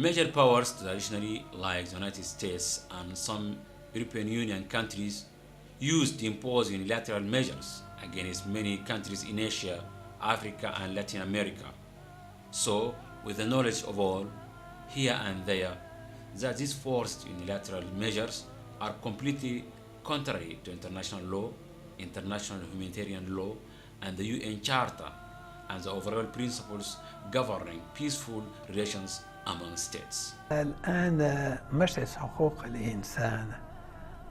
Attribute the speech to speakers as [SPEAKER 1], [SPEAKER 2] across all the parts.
[SPEAKER 1] Major powers traditionally, like the United States and some European Union countries, used to impose unilateral measures against many countries in Asia, Africa, and Latin America. So, with the knowledge of all, here and there, that these forced unilateral measures are completely contrary to international law, international humanitarian law, and the UN Charter, and the overall principles governing peaceful relations among states.
[SPEAKER 2] الآن مجلس حقوق الإنسان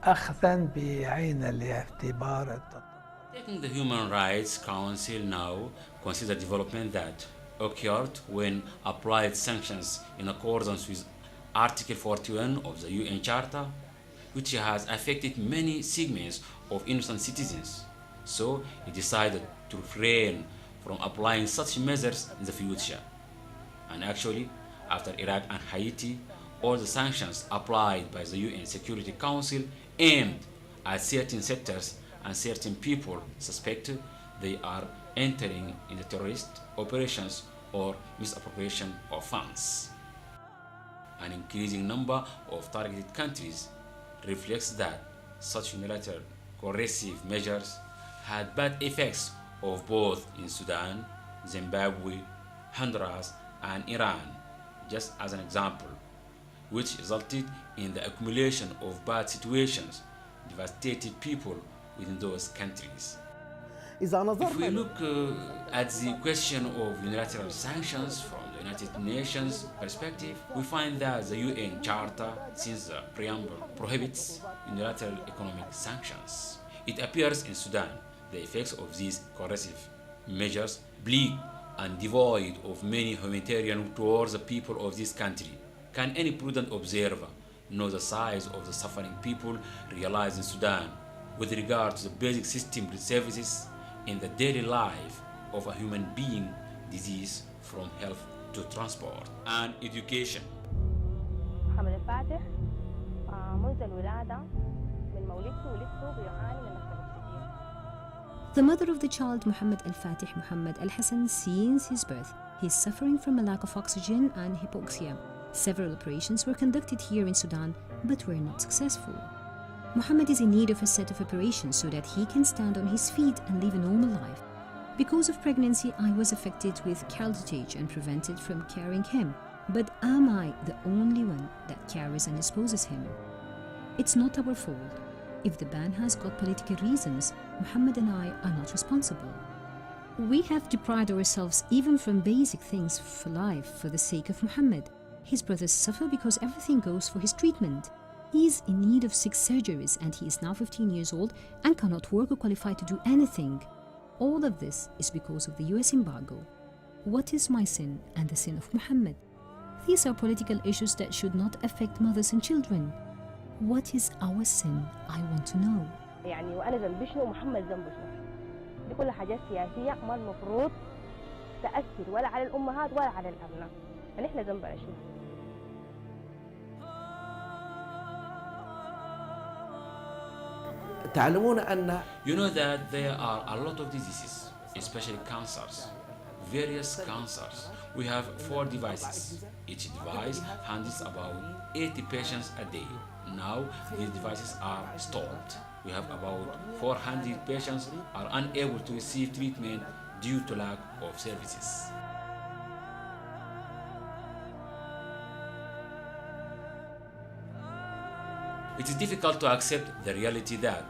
[SPEAKER 2] أخذا بعين الاعتبار
[SPEAKER 1] Taking the Human Rights Council now consider development that occurred when applied sanctions in accordance with Article 41 of the UN Charter, which has affected many segments of innocent citizens. So he decided to refrain from applying such measures in the future. And actually, after Iraq and Haiti, all the sanctions applied by the UN Security Council aimed at certain sectors and certain people suspected they are entering in the terrorist operations or misappropriation of funds. An increasing number of targeted countries reflects that such unilateral coercive measures had bad effects of both in Sudan, Zimbabwe, Honduras, and Iran, just as an example, which resulted in the accumulation of bad situations, devastated people within those countries. If we look at the question of unilateral sanctions from the United Nations perspective, we find that the UN Charter, since the preamble, prohibits unilateral economic sanctions. It appears in Sudan the effects of these coercive measures bleak and devoid of many humanitarian towards the people of this country. Can any prudent observer know the size of the suffering people realized in Sudan with regard to the basic system services in the daily life of a human being, disease from health to transport and education?
[SPEAKER 3] محمد الفاتح منذ الولادة من مولدته ولدته بيعاني من نقص الأكسجين.
[SPEAKER 4] The mother of the child, Muhammad al-Fatih Muhammad al-Hassan, since his birth, he is suffering from a lack of oxygen and hypoxia. Several operations were conducted here in Sudan, but were not successful. Muhammad is in need of a set of operations so that he can stand on his feet and live a normal life. Because of pregnancy, I was affected with cartilage and prevented from carrying him. But am I the only one that carries and disposes him? It's not our fault. If the ban has got political reasons, Muhammad and I are not responsible. We have deprived ourselves even from basic things for life for the sake of Muhammad. His brothers suffer because everything goes for his treatment. He is in need of 6 surgeries and he is now 15 years old and cannot work or qualify to do anything. All of this is because of the US embargo. What is my sin and the sin of Muhammad? These are political issues that should not affect mothers and children. What is our sin? I want to know.
[SPEAKER 3] يعني وأنا ذنبي شنو ومحمد ذنبه شنو؟ دي كل حاجات سياسية ما المفروض تأثر ولا على الأمهات ولا على الأبناء. نحن ذنبنا شنو؟
[SPEAKER 5] تعلمون أن
[SPEAKER 1] You know that there are a lot of diseases, especially cancers, various cancers. We have 4 devices. Each device handles about 80 patients a day. Now these devices are stopped. We have about 400 patients are unable to receive treatment due to lack of services. It is difficult to accept the reality that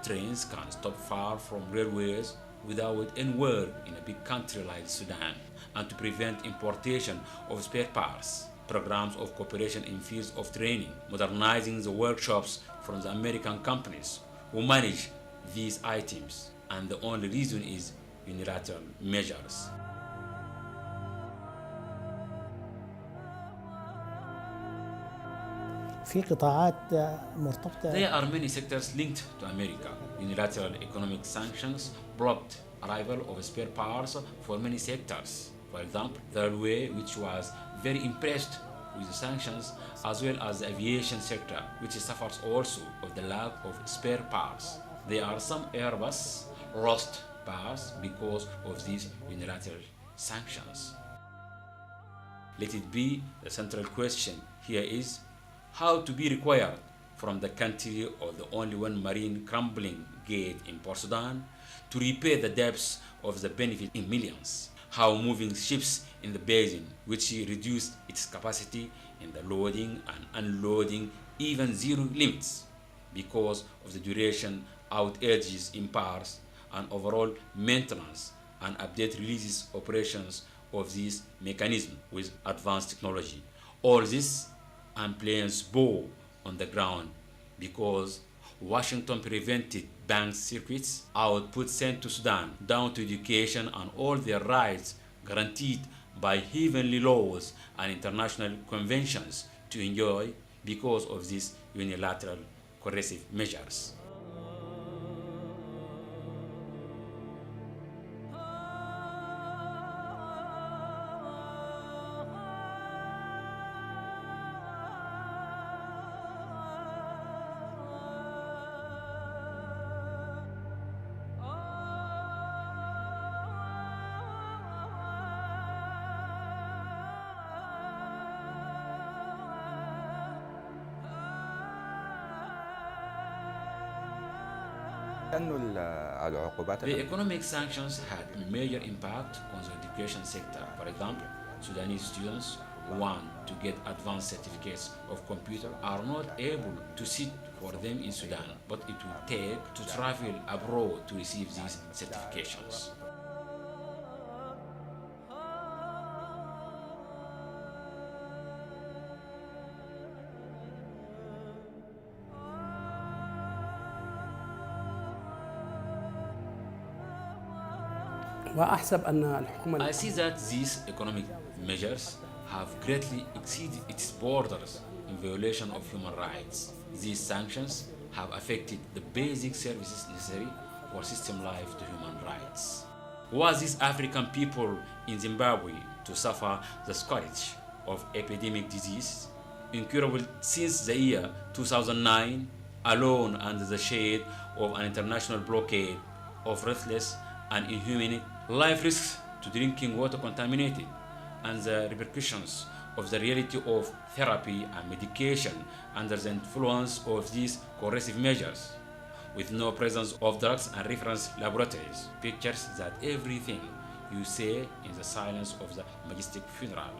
[SPEAKER 1] trains can stop far from railways without any work in a big country like Sudan, and to prevent importation of spare parts. Programs of cooperation in fields of training, modernizing the workshops from the American companies who manage these items, and the only reason is unilateral measures.
[SPEAKER 6] في قطاعات مرتبطة.
[SPEAKER 1] There are many sectors linked to America. Unilateral economic sanctions blocked arrival of spare parts for many sectors. For example, the railway, which was very impressed with the sanctions, as well as the aviation sector, which suffers also of the lack of spare parts. There are some Airbus lost parts because of these unilateral sanctions. let it be the central question here is how to be required from the country of the only one marine crumbling gate in Port Sudan to repay the debts of the benefit in millions. How moving ships in the basin, which reduced its capacity in the loading and unloading even zero limits because of the duration outages in parts and overall maintenance and update releases operations of this mechanism with advanced technology. All this and planes bow on the ground because Washington prevented bank circuits, output sent to Sudan, down to education and all their rights guaranteed by heavenly laws and international conventions to enjoy because of these unilateral coercive measures.
[SPEAKER 5] The
[SPEAKER 1] economic sanctions had a major impact on the education sector. For example, Sudanese students who want to get advanced certificates of computer are not able to sit for them in Sudan, but it will take to travel abroad to receive these certifications. I see that these economic measures have greatly exceeded its borders in violation of human rights. These sanctions have affected the basic services necessary for system life to human rights. Was this African people in Zimbabwe to suffer the scourge of epidemic disease, incurable since the year 2009, alone under the shade of an international blockade of ruthless and inhumane life risks to drinking water contaminated, and the repercussions of the reality of therapy and medication under the influence of these coercive measures, with no presence of drugs and reference laboratories, pictures that everything you say in the silence of the majestic funeral.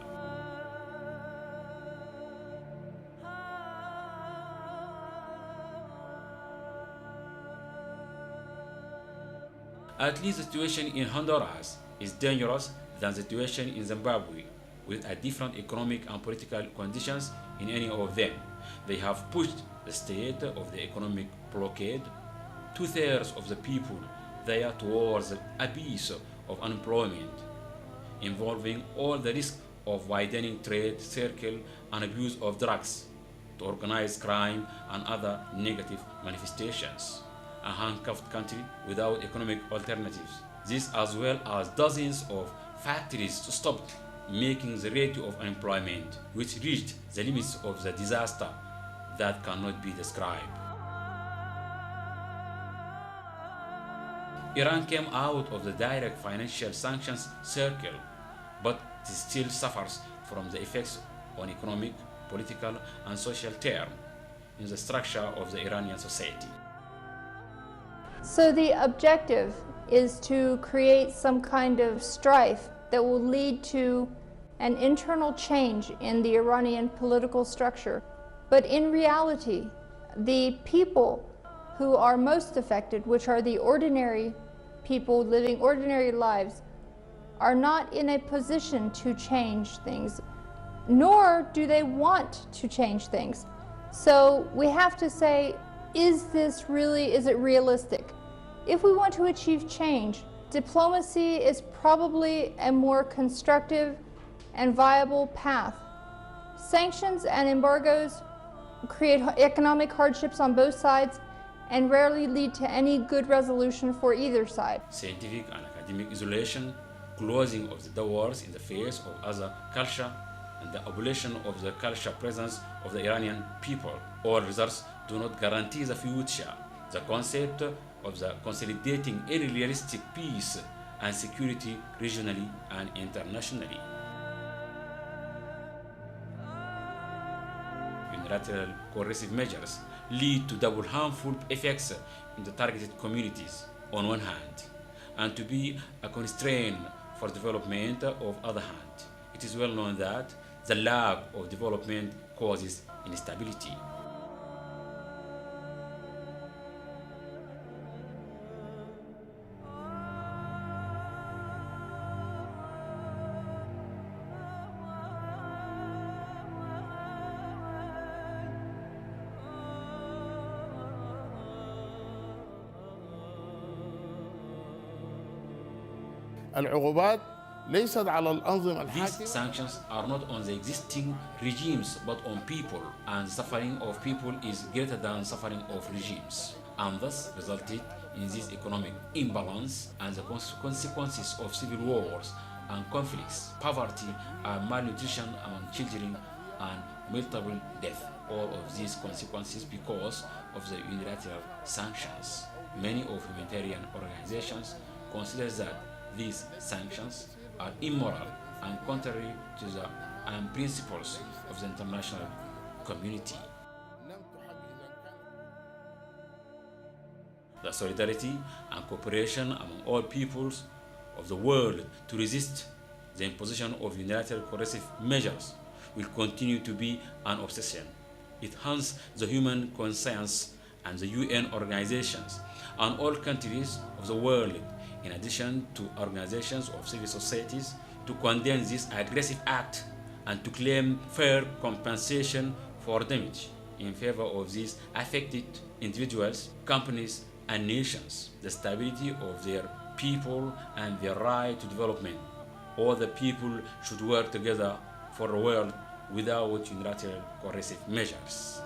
[SPEAKER 1] At least the situation in Honduras is dangerous than the situation in Zimbabwe, with a different economic and political conditions in any of them. They have pushed the state of the economic blockade, 2/3 of the people there towards the abyss of unemployment, involving all the risk of widening trade circle and abuse of drugs to organized crime and other negative manifestations. A handcuffed country without economic alternatives. This, as well as dozens of factories, stopped making the rate of unemployment, which reached the limits of the disaster that cannot be described. Iran came out of the direct financial sanctions circle, but it still suffers from the effects on economic, political, and social terms in the structure of the Iranian society.
[SPEAKER 7] So the objective is to create some kind of strife that will lead to an internal change in the Iranian political structure. But in reality, the people who are most affected, which are the ordinary people living ordinary lives, are not in a position to change things, nor do they want to change things. So we have to say, is it realistic? If we want to achieve change, diplomacy is probably a more constructive and viable path. Sanctions and embargoes create economic hardships on both sides and rarely lead to any good resolution for either side.
[SPEAKER 1] Scientific and academic isolation, closing of the doors in the face of other culture, and the abolition of the cultural presence of the Iranian people. All results do not guarantee the future. The concept of the consolidating any realistic peace and security regionally and internationally. unilateral coercive measures lead to double harmful effects in the targeted communities on one hand, and to be a constraint for development of other hand. It is well known that the lack of development causes instability.
[SPEAKER 5] العقوبات ليست على الأنظمة
[SPEAKER 1] These
[SPEAKER 5] الحاكمة.
[SPEAKER 1] sanctions are not on the existing regimes but on people, and the suffering of people is greater than suffering of regimes, and thus resulted in this economic imbalance and the consequences of civil wars and conflicts, poverty and malnutrition among children, and multiple death. All of these consequences because of the unilateral sanctions. Many of humanitarian organizations consider that these sanctions are immoral and contrary to the principles of the international community. The solidarity and cooperation among all peoples of the world to resist the imposition of unilateral coercive measures will continue to be an obsession. It haunts the human conscience and the UN organizations and all countries of the world, in addition to organizations of civil societies, to condemn this aggressive act and to claim fair compensation for damage in favor of these affected individuals, companies, and nations, the stability of their people and their right to development. All the people should work together for a world without unilateral coercive measures.